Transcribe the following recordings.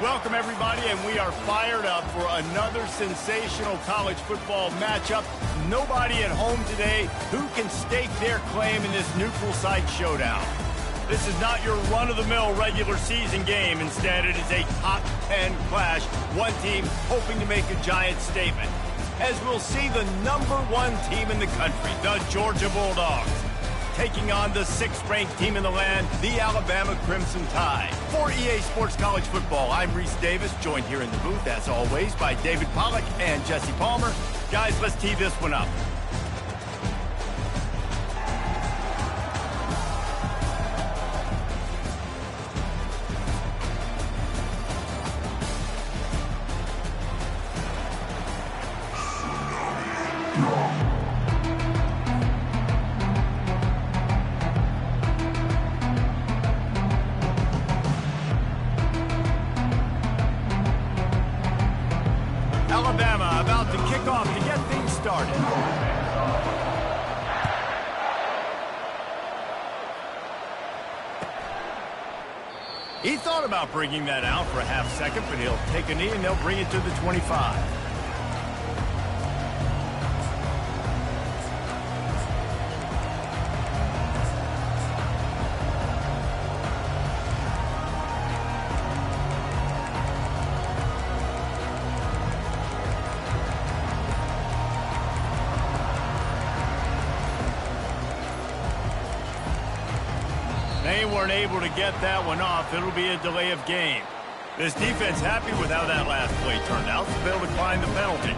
Welcome, everybody, and we are fired up for another sensational college football matchup. Nobody at home today who can stake their claim in this neutral site showdown. This is not your run-of-the-mill regular season game. Instead, it is a top 10 clash, one team hoping to make a giant statement. As we'll see the #1 team in the country, the Georgia Bulldogs, taking on the 6th-ranked team in the land, the Alabama Crimson Tide. For EA Sports College Football, I'm Reese Davis, joined here in the booth, as always, by David Pollack and Jesse Palmer. Guys, let's tee this one up. Alabama about to kick off to get things started. He thought about bringing that out for a half second, but he'll take a knee and they'll bring it to the 25. They weren't able to get that one off. It'll be a delay of game. This defense happy with how that last play turned out, so they'll decline the penalty.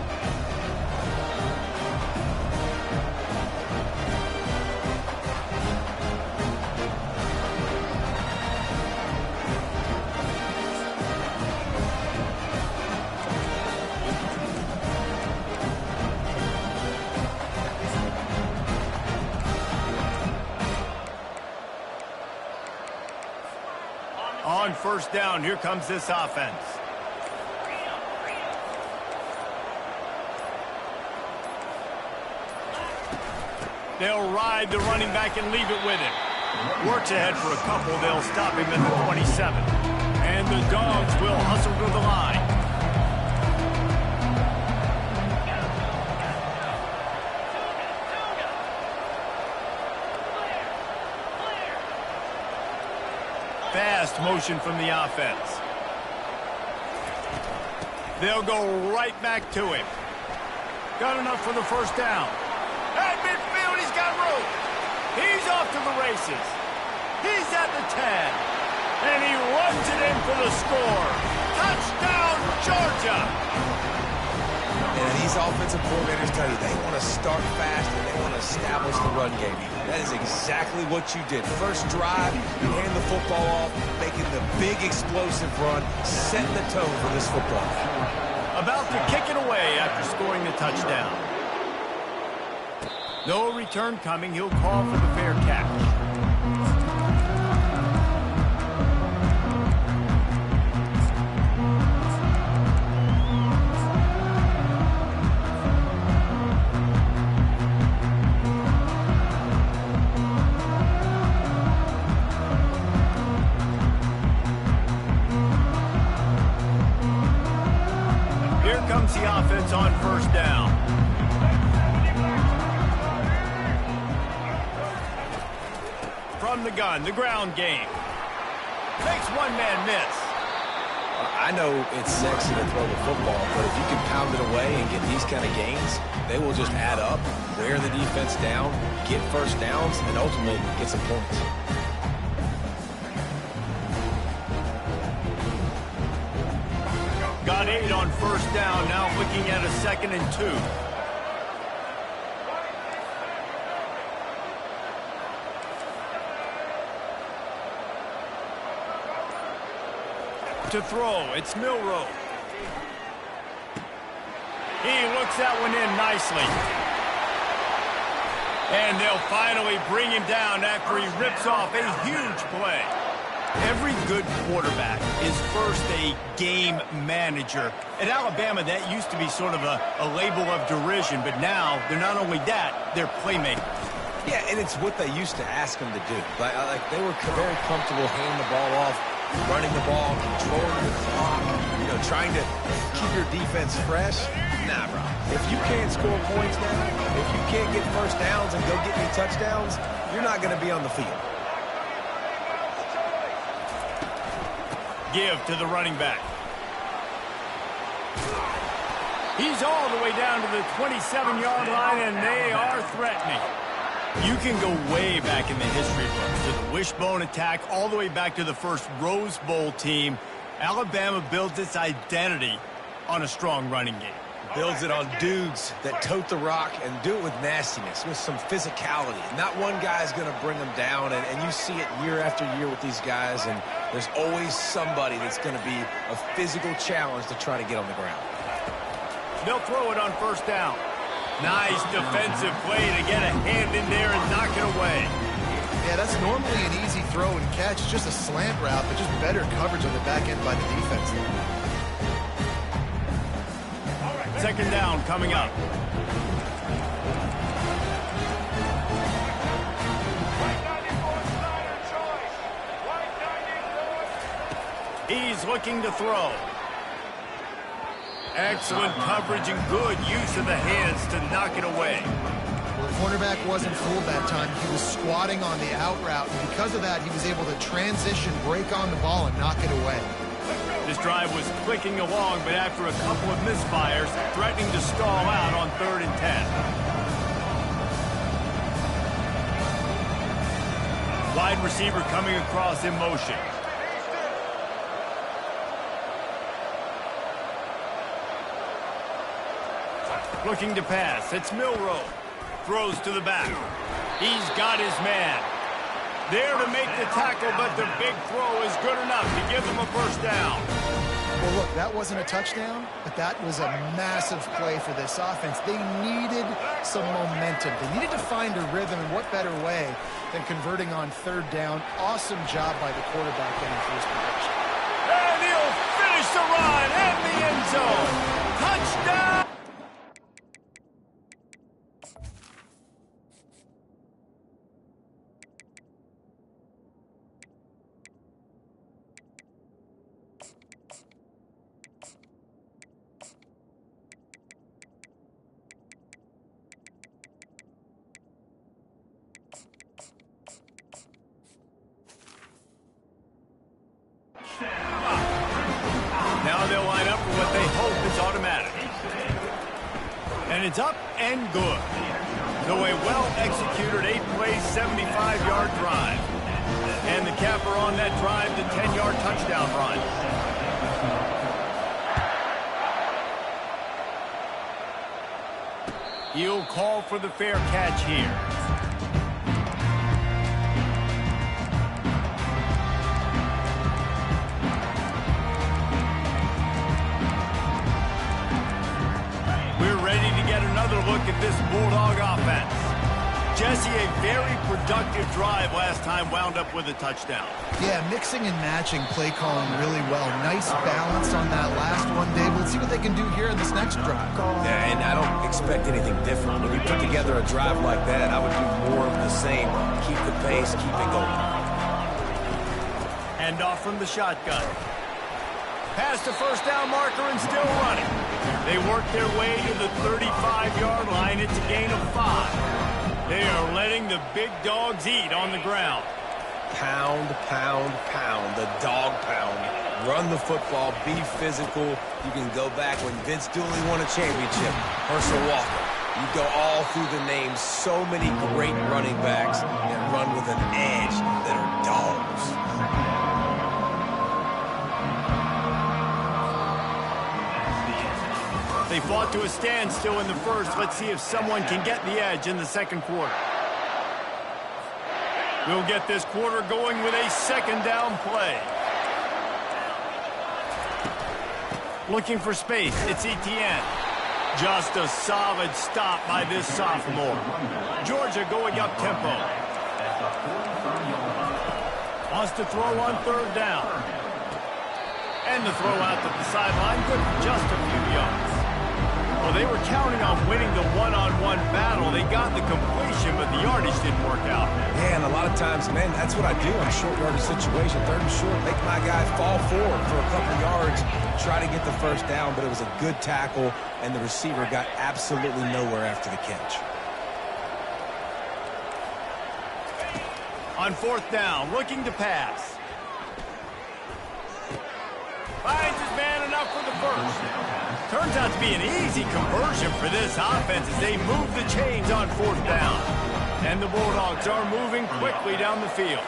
On first down, here comes this offense. They'll ride the running back and leave it with him. Works ahead for a couple. They'll stop him at the 27. And the Dogs will hustle to the line. Fast motion from the offense. They'll go right back to him. Got enough for the first down. At midfield, he's got room. He's off to the races. He's at the 10. And he runs it in for the score. Touchdown, Georgia! And these offensive coordinators tell you they want to start fast and they want to establish the run game. That is exactly what you did. First drive, you hand the football off, making the big explosive run, setting the tone for this football. About to kick it away after scoring the touchdown. No return coming. He'll call for the fair catch. Comes the offense on first down. From the gun, the ground game. Makes one man miss. I know it's sexy to throw the football, but if you can pound it away and get these kind of gains, they will just add up, wear the defense down, get first downs, and ultimately get some points. Got 8 on first down, now looking at a 2nd and 2. To throw, it's Milroe. He looks that one in nicely. And they'll finally bring him down after he rips off a huge play. Every good quarterback is first a game manager. At Alabama, that used to be sort of a label of derision, but now they're not only that, they're playmakers. Yeah, and it's what they used to ask them to do. Like they were very comfortable handing the ball off, running the ball, controlling the clock, you know, trying to keep your defense fresh. Nah, bro. If you can't score points now, if you can't get first downs and go get me touchdowns, you're not going to be on the field. Give to the running back. He's all the way down to the 27-yard line, and they are threatening. You can go way back in the history books to the wishbone attack, all the way back to the first Rose Bowl team. Alabama builds its identity on a strong running game. Builds it on dudes that tote the rock and do it with nastiness, with some physicality. Not one guy's going to bring them down, and you see it year after year with these guys, and there's always somebody that's going to be a physical challenge to try to get on the ground. They'll throw it on first down. Nice defensive play to get a hand in there and knock it away. Yeah, that's normally an easy throw and catch. It's just a slant route, but just better coverage on the back end by the defense. Second down coming up. He's looking to throw. Excellent coverage and good use of the hands to knock it away. Well, the cornerback wasn't fooled that time. He was squatting on the out route, and because of that, he was able to transition, break on the ball, and knock it away. This drive was clicking along, but after a couple of misfires, threatening to stall out on 3rd and 10. Wide receiver coming across in motion. Looking to pass. It's Milroe. Throws to the back. He's got his man. There to make the tackle, but the big throw is good enough to give them a first down. Well, look, that wasn't a touchdown, but that was a massive play for this offense. They needed some momentum. They needed to find a rhythm, and what better way than converting on 3rd down. Awesome job by the quarterback getting through his protection. And he'll finish the run in the end zone. Touchdown! Now they'll line up for what they hope is automatic. And it's up and good. So a well-executed 8-play, 75-yard drive. And the capper on that drive, the 10-yard touchdown run. He'll call for the fair catch here. Look at this Bulldog offense. Jesse, a very productive drive last time, wound up with a touchdown. Yeah, mixing and matching play calling really well. Nice balance on that last one, Dave. Let's see what they can do here in this next drive. Yeah, and I don't expect anything different. When you put together a drive like that, I would do more of the same. Keep the pace, keep it going. Hand off from the shotgun. Past the first down marker and still running. They work their way to the 35-yard line. It's a gain of 5. They are letting the big dogs eat on the ground. Pound, pound, pound. The dog pound. Run the football. Be physical. You can go back when Vince Dooley won a championship. Herschel Walker. You go all through the names. So many great running backs that run with an edge that are dogs. They fought to a standstill in the first. Let's see if someone can get the edge in the second quarter. We'll get this quarter going with a second down play. Looking for space. It's Etienne. Just a solid stop by this sophomore. Georgia going up tempo. Wants to throw on 3rd down. And the throw out to the sideline. Good for just a few yards. Well, they were counting on winning the one-on-one one-on-one battle. They got the completion, but the yardage didn't work out. Yeah, and a lot of times, man, that's what I do in a short yardage situation. Third and short, make my guy fall forward for a couple yards, try to get the first down, but it was a good tackle, and the receiver got absolutely nowhere after the catch. On fourth down, looking to pass. Finds his man enough for the first. Turns out to be an easy conversion for this offense as they move the chains on fourth down. And the Bulldogs are moving quickly down the field.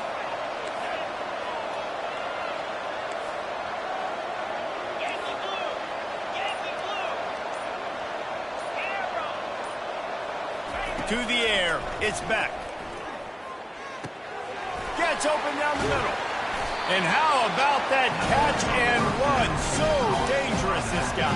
To the air, it's Beck. Gets open down the middle. And how about that catch and run? So dangerous, this guy.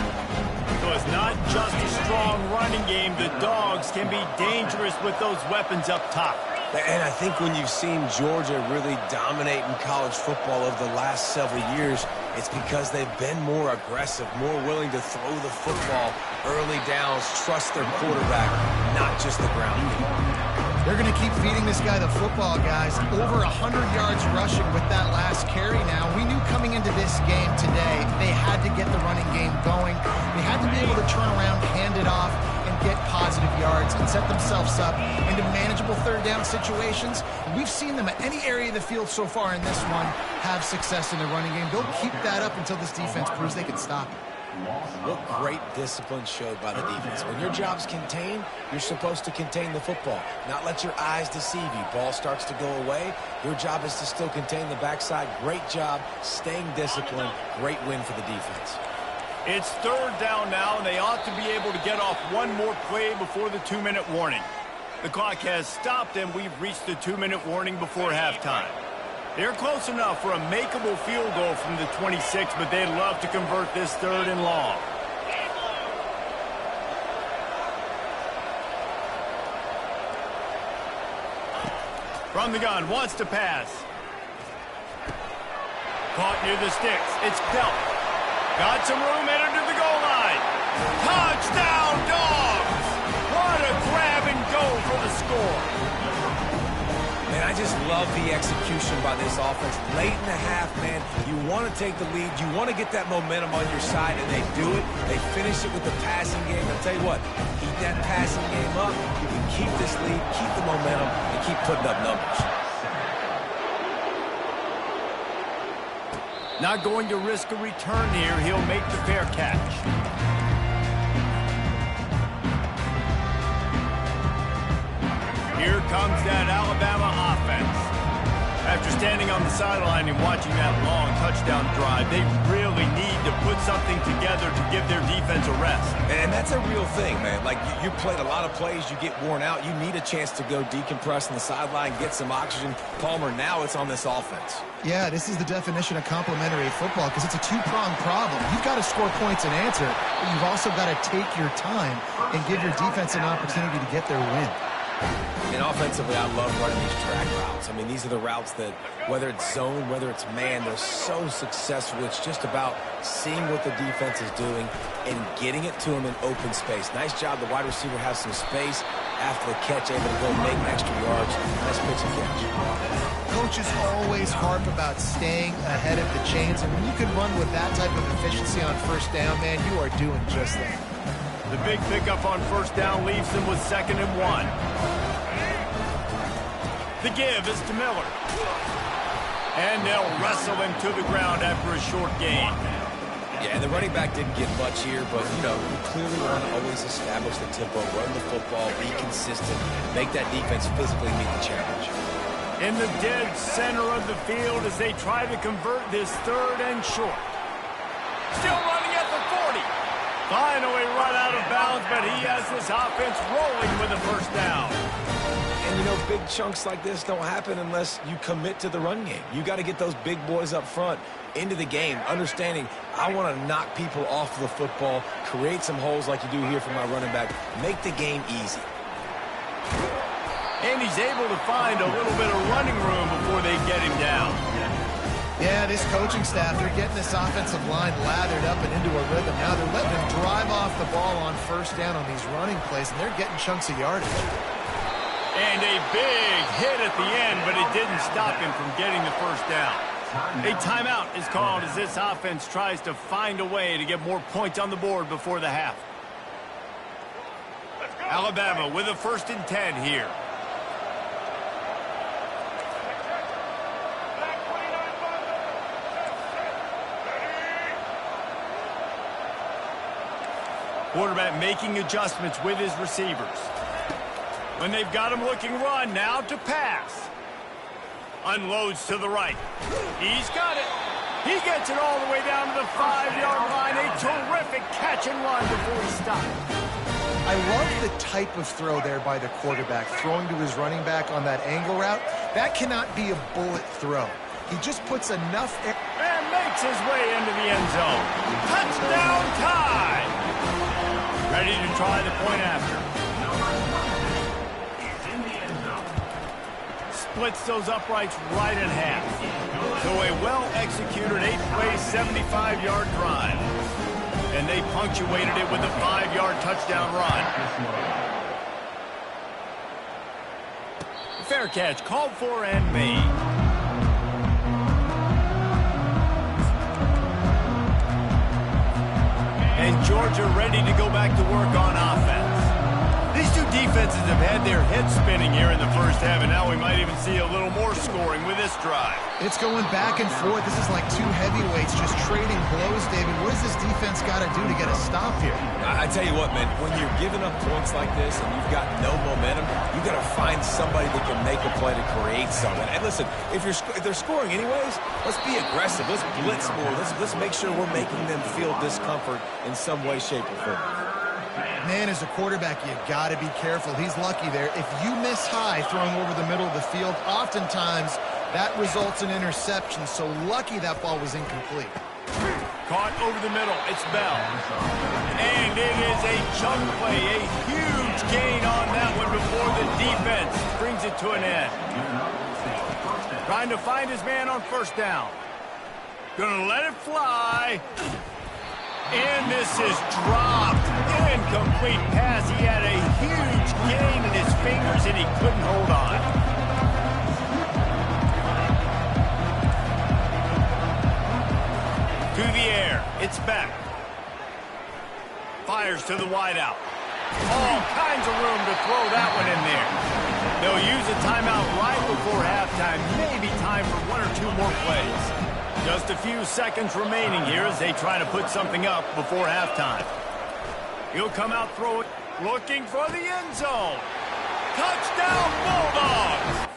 So it's not just a strong running game. The Dogs can be dangerous with those weapons up top. And I think when you've seen Georgia really dominate in college football over the last several years, it's because they've been more aggressive, more willing to throw the football early downs, trust their quarterback, not just the ground game. They're going to keep feeding this guy the football, guys. Over 100 yards rushing with that last carry now. We knew coming into this game today, they had to get the running game going. They had to be able to turn around, hand it off, and get positive yards and set themselves up into manageable third down situations. We've seen them at any area of the field so far in this one have success in the running game. They'll keep that up until this defense proves they can stop it. What great discipline showed by the defense. When your job's contained, you're supposed to contain the football, not let your eyes deceive you. Ball starts to go away. Your job is to still contain the backside. Great job staying disciplined. Great win for the defense. It's third down now, and they ought to be able to get off one more play before the 2-minute warning. The clock has stopped, and we've reached the 2-minute warning before halftime. They're close enough for a makeable field goal from the 26, but they'd love to convert this third and long. From the gun, wants to pass. Caught near the sticks. It's Belt. Got some room, headed to the goal line. Touchdown, Dogs! What a grab and go for the score. Man, I just love the execution by this offense. Late in the half, man, you want to take the lead. You want to get that momentum on your side, and they do it. They finish it with the passing game. I'll tell you what, keep that passing game up. You can keep this lead, keep the momentum, and keep putting up numbers. Not going to risk a return here. He'll make the fair catch. Here comes that Alabama offense. After standing on the sideline and watching that long touchdown drive, they really need to put something together to give their defense a rest. And that's a real thing, man. Like, you played a lot of plays, you get worn out, you need a chance to go decompress on the sideline, get some oxygen. Palmer, now it's on this offense. Yeah, this is the definition of complementary football because it's a two-pronged problem. You've got to score points and answer, but you've also got to take your time and give your defense an opportunity to get their win. And offensively, I love running these track routes. I mean, these are the routes that, whether it's zone, whether it's man, they're so successful. It's just about seeing what the defense is doing and getting it to them in open space. Nice job. The wide receiver has some space after the catch, able to go make extra yards. Nice pitch and catch. Coaches always harp about staying ahead of the chains, and when you can run with that type of efficiency on first down, man, you are doing just that. The big pickup on first down leaves them with 2nd and 1. The give is to Miller. And they'll wrestle him to the ground after a short gain. Yeah, the running back didn't get much here, but, you know, you clearly want to always establish the tempo, run the football, be consistent, make that defense physically meet the challenge. In the dead center of the field as they try to convert this third and short. Still running at the 40. Finally run out of bounds, but he has this offense rolling with a first down. And, you know, big chunks like this don't happen unless you commit to the run game. You got to get those big boys up front into the game, understanding I want to knock people off the football, create some holes like you do here for my running back, make the game easy. And he's able to find a little bit of running room before they get him down. Yeah, this coaching staff, they're getting this offensive line lathered up and into a rhythm. Now they're letting him drive off the ball on first down on these running plays, and they're getting chunks of yardage. And a big hit at the end, but it didn't stop him from getting the first down. A timeout is called as this offense tries to find a way to get more points on the board before the half. Alabama with a 1st and 10 here. Quarterback making adjustments with his receivers. When they've got him looking run, now to pass. Unloads to the right. He's got it. He gets it all the way down to the 5-yard line. A terrific catch and run before he stopped. I love the type of throw there by the quarterback, throwing to his running back on that angle route. That cannot be a bullet throw. He just puts enough air and makes his way into the end zone. Touchdown tie. Ready to try the point after. Splits those uprights right in half. So a well-executed 8-play, 75-yard drive. And they punctuated it with a 5-yard touchdown run. Fair catch called for and made. And Georgia ready to go back to work on offense. These two defenses have had their heads spinning here in the first half, and now we might even see a little more scoring with this drive. It's going back and forth. This is like two heavyweights just trading blows, David. What does this defense got to do to get a stop here? I tell you what, man, when you're giving up points like this and you've got no momentum, you got to find somebody that can make a play to create something. And listen, if they're scoring anyways, let's be aggressive. Let's blitz more. Let's make sure we're making them feel discomfort in some way, shape, or form. Man, as a quarterback, you got to be careful. He's lucky there. If you miss high throwing over the middle of the field, oftentimes that results in interception. So lucky that ball was incomplete. Caught over the middle. It's Bell. And it is a chunk play. A huge gain on that one before the defense brings it to an end. Trying to find his man on first down. Gonna let it fly. And this is dropped. Incomplete pass. He had a huge gain in his fingers and he couldn't hold on. To the air. It's back. Fires to the wideout. All kinds of room to throw that one in there. They'll use a timeout right before halftime. Maybe time for one or two more plays. Just a few seconds remaining here as they try to put something up before halftime. He'll come out throwing, looking for the end zone. Touchdown, Bulldogs!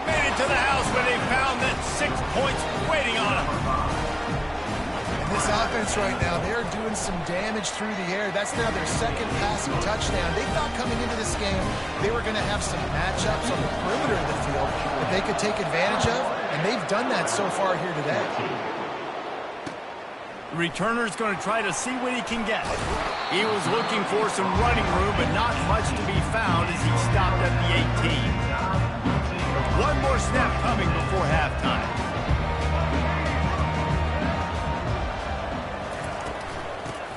Made it to the house when they found that 6 points waiting on them. This offense right now, they're doing some damage through the air. That's now their second passing touchdown. They thought coming into this game they were going to have some matchups on the perimeter of the field that they could take advantage of, and they've done that so far here today. The returner's going to try to see what he can get. He was looking for some running room, but not much to be found as he stopped at the 18. One more snap coming before halftime.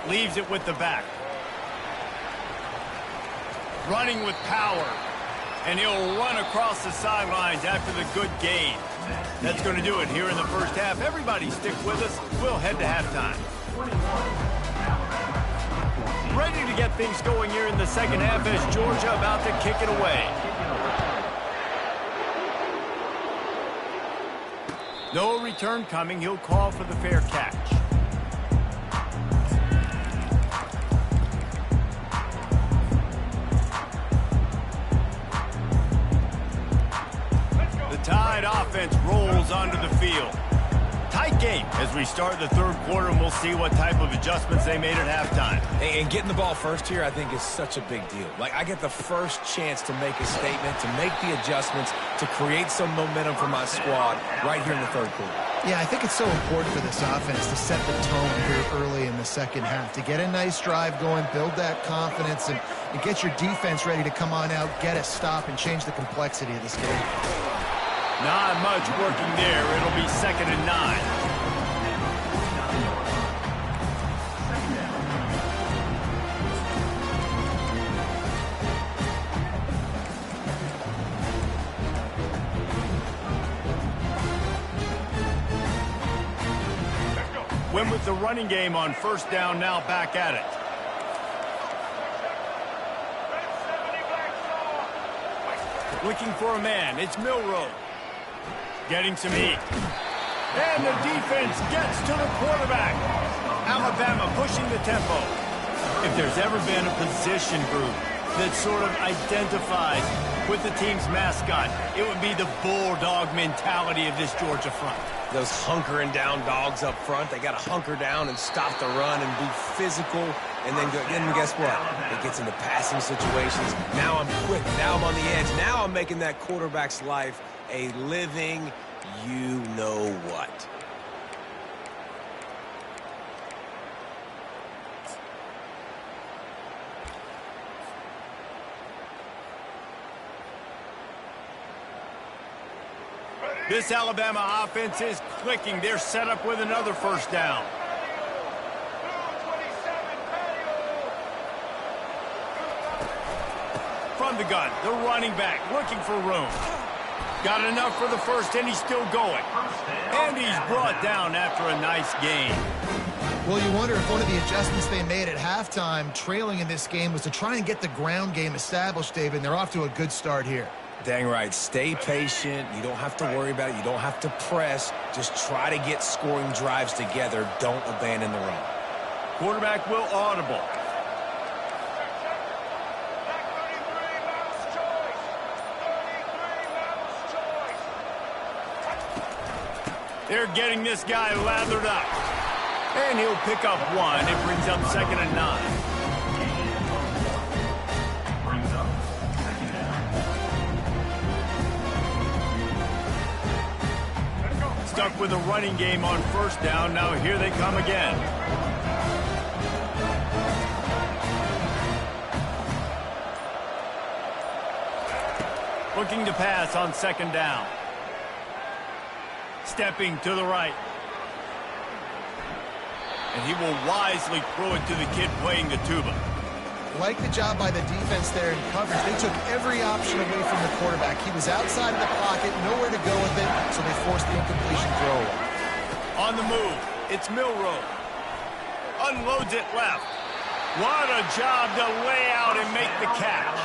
Leaves it with the back. Running with power. And he'll run across the sidelines after the good gain. That's going to do it here in the first half. Everybody stick with us. We'll head to halftime. Ready to get things going here in the second half as Georgia about to kick it away. No return coming. He'll call for the fair catch. Tide offense rolls onto the field. Tight game as we start the third quarter, and we'll see what type of adjustments they made at halftime. And getting the ball first here, I think, is such a big deal. Like, I get the first chance to make a statement, to make the adjustments, to create some momentum for my squad right here in the third quarter. Yeah, I think it's so important for this offense to set the tone here early in the second half, to get a nice drive going, build that confidence, and get your defense ready to come on out, get a stop, and change the complexity of this game. Not much working there. It'll be 2nd and 9. with the running game on first down now back at it. Looking for a man. It's Milroe. Getting some heat. And the defense gets to the quarterback. Alabama pushing the tempo. If there's ever been a position group that sort of identifies with the team's mascot, it would be the bulldog mentality of this Georgia front. Those hunkering down dogs up front, they got to hunker down and stop the run and be physical. And then guess what? It gets into passing situations. Now I'm quick. Now I'm on the edge. Now I'm making that quarterback's life a living you-know-what. This Alabama offense is clicking. They're set up with another first down. From the gun, the running back looking for room. Got enough for the first, and he's still going. And he's brought down after a nice gain. Well, you wonder if one of the adjustments they made at halftime, trailing in this game, was to try and get the ground game established, David, and they're off to a good start here. Dang right. Stay patient. You don't have to worry about it. You don't have to press. Just try to get scoring drives together. Don't abandon the run. Quarterback will audible. They're getting this guy lathered up. And he'll pick up one. It brings up 2nd and 9. Stuck with a running game on first down. Now here they come again. Looking to pass on 2nd down. Stepping to the right. And he will wisely throw it to the kid playing the tuba. Like the job by the defense there in coverage. They took every option away from the quarterback. He was outside of the pocket, nowhere to go with it, so they forced the incompletion throw. On the move, it's Milroe. Unloads it left. What a job to lay out and make the catch.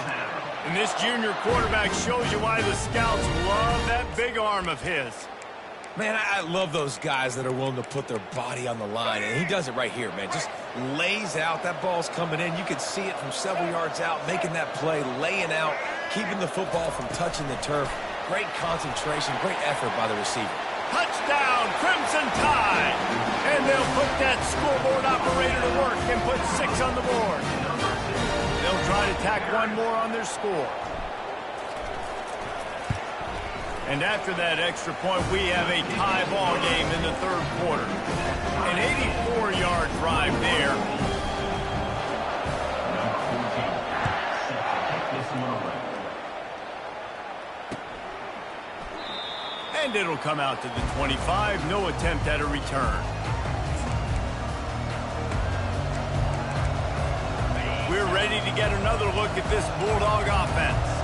And this junior quarterback shows you why the scouts love that big arm of his. Man, I love those guys that are willing to put their body on the line, and he does it right here, man. Just lays out. That ball's coming in. You can see it from several yards out, making that play, laying out, keeping the football from touching the turf. Great concentration, great effort by the receiver. Touchdown, Crimson Tide! And they'll put that scoreboard operator to work and put 6 on the board. They'll try to tack one more on their score. And after that extra point, we have a tie ball game in the 3rd quarter. An 84-yard drive there. And it'll come out to the 25. No attempt at a return. We're ready to get another look at this Bulldog offense.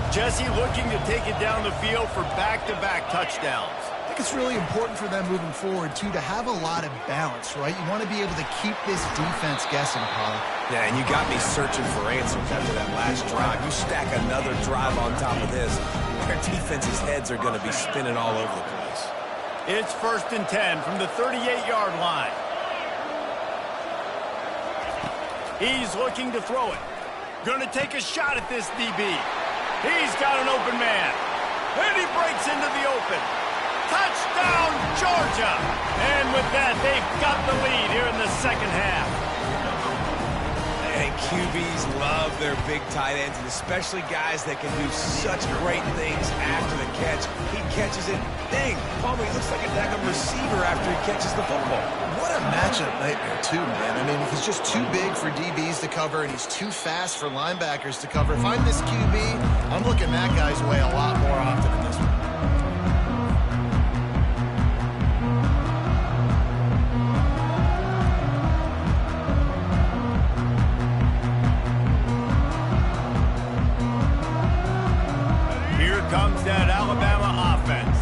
Jesse looking to take it down the field for back-to-back touchdowns. I think it's really important for them moving forward, too, to have a lot of balance, right? You want to be able to keep this defense guessing, Pollock. Yeah, and you got me searching for answers after that last drive. You stack another drive on top of this, their defense's heads are going to be spinning all over the place. It's 1st and 10 from the 38-yard line. He's looking to throw it. Going to take a shot at this DB. He's got an open man. And he breaks into the open. Touchdown, Georgia! And with that, they've got the lead here in the 2nd half. And QBs love their big tight ends, and especially guys that can do such great things after the catch. He catches it. Dang, Palmer, he looks like a daggum receiver after he catches the football. What a matchup nightmare, too, man. I mean, he's just too big for DBs to cover, and he's too fast for linebackers to cover. If I'm this QB, I'm looking that guy's way a lot more often than this one. Here comes that Alabama offense.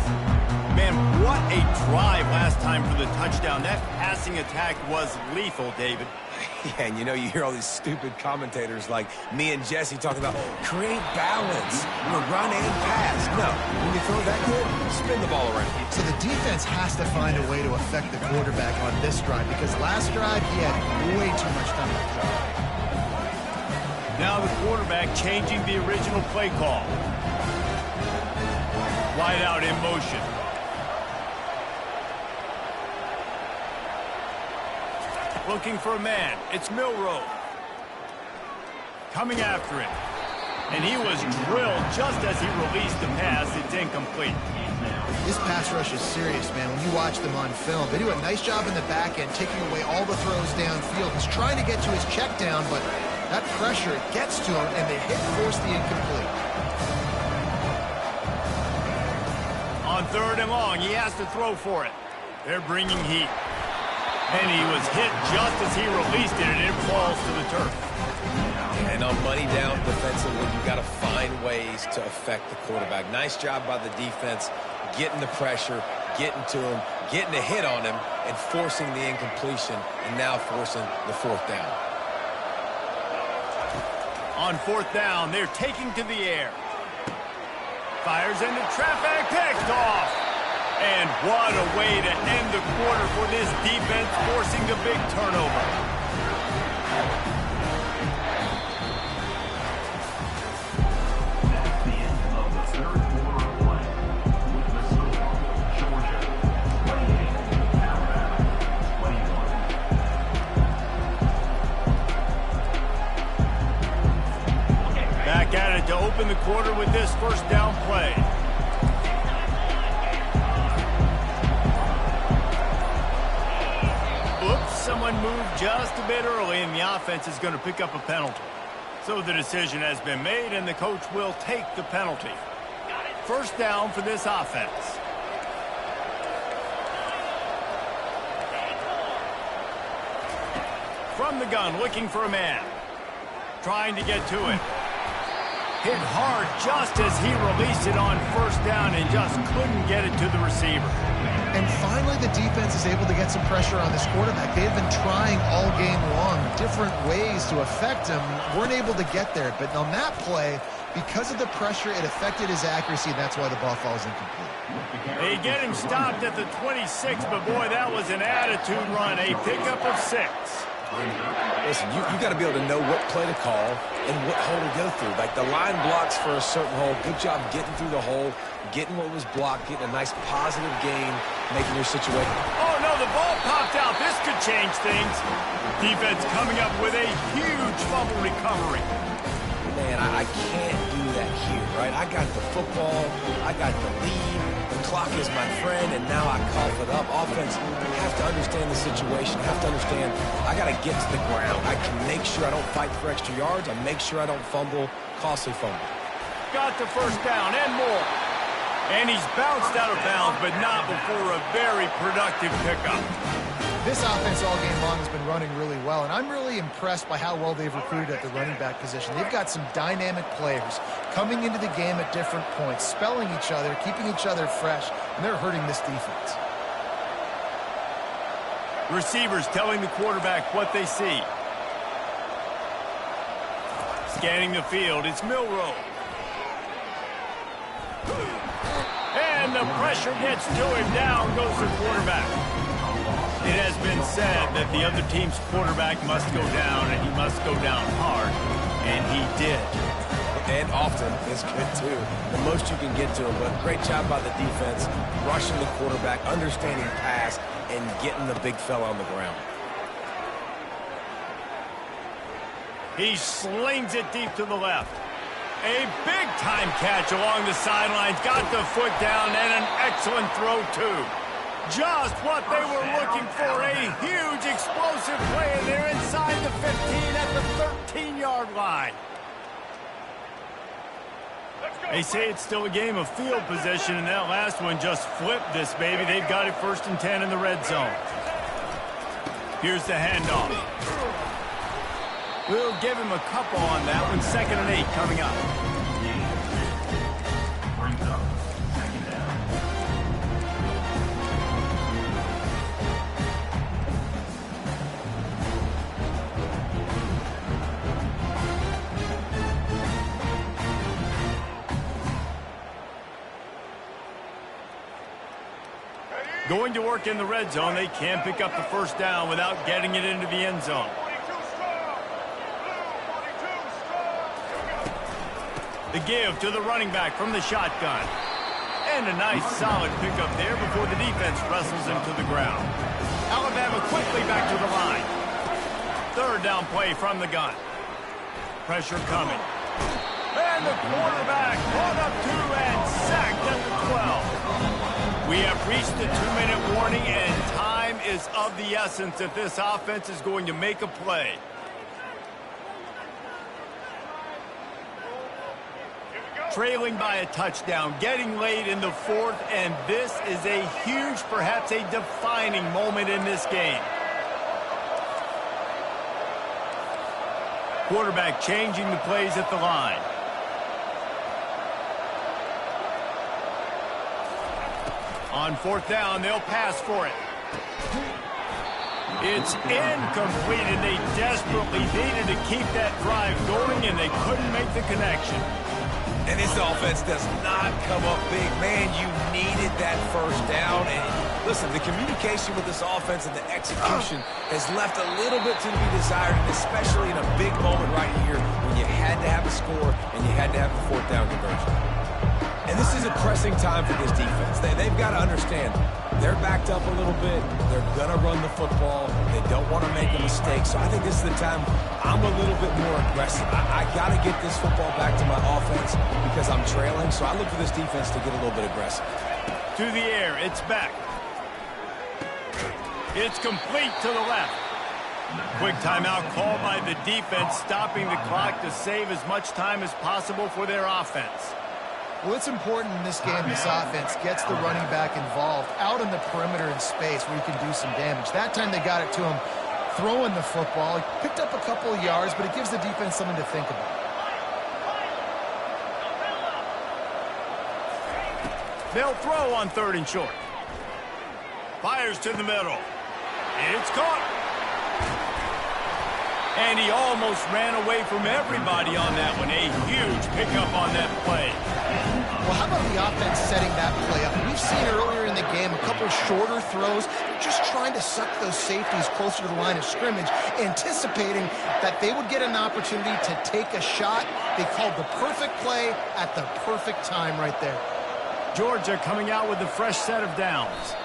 Man, what a drive last time for the touchdown. That passing attack was lethal, David. Yeah, and you hear all these stupid commentators like me and Jesse talking about create balance, run and pass. No, when you throw that good, spin the ball around. So the defense has to find a way to affect the quarterback on this drive because last drive he had way too much time to throw. Now the quarterback changing the original play call. Wide out in motion. Looking for a man. It's Milroe. Coming after him. And he was drilled just as he released the pass. It's incomplete. This pass rush is serious, man. When you watch them on film, they do a nice job in the back end, taking away all the throws downfield. He's trying to get to his check down, but that pressure, it gets to him, and they force the incomplete. On 3rd and long, he has to throw for it. They're bringing heat. And he was hit just as he released it, and it falls to the turf. And on money down defensively, you've got to find ways to affect the quarterback. Nice job by the defense, getting the pressure, getting to him, getting a hit on him, and forcing the incompletion, and now forcing the 4th down. On 4th down, they're taking to the air. Fires into traffic, picked off. And what a way to end the quarter for this defense, forcing the big turnover. That's the end of the 3rd quarter of play. With the score, Georgia 28, Alabama 21. Back at it to open the quarter with this 1st down play. Someone moved just a bit early, and the offense is going to pick up a penalty. So the decision has been made, and the coach will take the penalty. 1st down for this offense. From the gun, looking for a man. Trying to get to it. Hit hard just as he released it on 1st down and just couldn't get it to the receiver. And finally, the defense is able to get some pressure on this quarterback. They've been trying all game long different ways to affect him. Weren't able to get there. But on that play, because of the pressure, it affected his accuracy, and that's why the ball falls incomplete. They get him stopped at the 26, but boy, that was an attitude run. A pickup of 6. Listen, you got to be able to know what play to call and what hole to go through. Like the line blocks for a certain hole. Good job getting through the hole, getting what was blocked, getting a nice positive gain, making your situation. Oh, no, the ball popped out. This could change things. Defense coming up with a huge fumble recovery. Man, I can't do that here, right? I got the football. I got the lead. The clock is my friend, and now I cough it up. Offense, have to understand the situation. Have to understand I got to get to the ground. I can make sure I don't fight for extra yards. I make sure I don't fumble, costly fumble. Got the 1st down and more. And he's bounced out of bounds, but not before a very productive pickup. This offense all game long has been running really well, and I'm really impressed by how well they've recruited at the running back position. They've got some dynamic players coming into the game at different points, spelling each other, keeping each other fresh, and they're hurting this defense. Receivers telling the quarterback what they see. Scanning the field, it's Milroe. And the pressure gets to him. Down goes the quarterback. It has been said that the other team's quarterback must go down, and he must go down hard, and he did. And often is good, too. The most you can get to him, but great job by the defense, rushing the quarterback, understanding pass, and getting the big fella on the ground. He slings it deep to the left. A big-time catch along the sidelines, got the foot down, and an excellent throw, too. Just what they were looking for, a huge explosive play, and they're inside the 15 at the 13-yard line. They say it's still a game of field position, and that last one just flipped this baby. They've got it 1st and 10 in the red zone. Here's the handoff. We'll give him a couple on that one. 2nd and 8 coming up. Going to work in the red zone. They can't pick up the first down without getting it into the end zone. The give to the running back from the shotgun. And a nice solid pickup there before the defense wrestles him to the ground. Alabama quickly back to the line. Third down play from the gun. Pressure coming. And the quarterback brought up 2 and sacked at the 12. We have reached the 2-minute warning, and time is of the essence if this offense is going to make a play. Trailing by a touchdown, getting late in the fourth, and this is a huge, perhaps a defining moment in this game. Quarterback changing the plays at the line. On fourth down, they'll pass for it. It's incomplete, and they desperately needed to keep that drive going, and they couldn't make the connection. And this offense does not come up big. Man, you needed that first down. And listen, the communication with this offense and the execution has left a little bit to be desired, and especially in a big moment right here when you had to have a score and you had to have the fourth down conversion. And this is a pressing time for this defense. They've got to understand they're backed up a little bit. They're going to run the football. They don't want to make a mistake. So I think this is the time I'm a little bit more aggressive. I got to get this football back to my offense because I'm trailing. So I look for this defense to get a little bit aggressive. To the air, it's back. It's complete to the left. Quick timeout called by the defense, stopping the clock to save as much time as possible for their offense. Well, it's important in this game this offense gets the running back involved out in the perimeter in space where he can do some damage. That time they got it to him throwing the football. He picked up a couple of yards, but it gives the defense something to think about. They'll throw on 3rd and short. Fires to the middle. It's caught. And he almost ran away from everybody on that one. A huge pickup on that play. Well, how about the offense setting that play up? We've seen earlier in the game a couple shorter throws, just trying to suck those safeties closer to the line of scrimmage, anticipating that they would get an opportunity to take a shot. They called the perfect play at the perfect time right there. Georgia coming out with a fresh set of downs.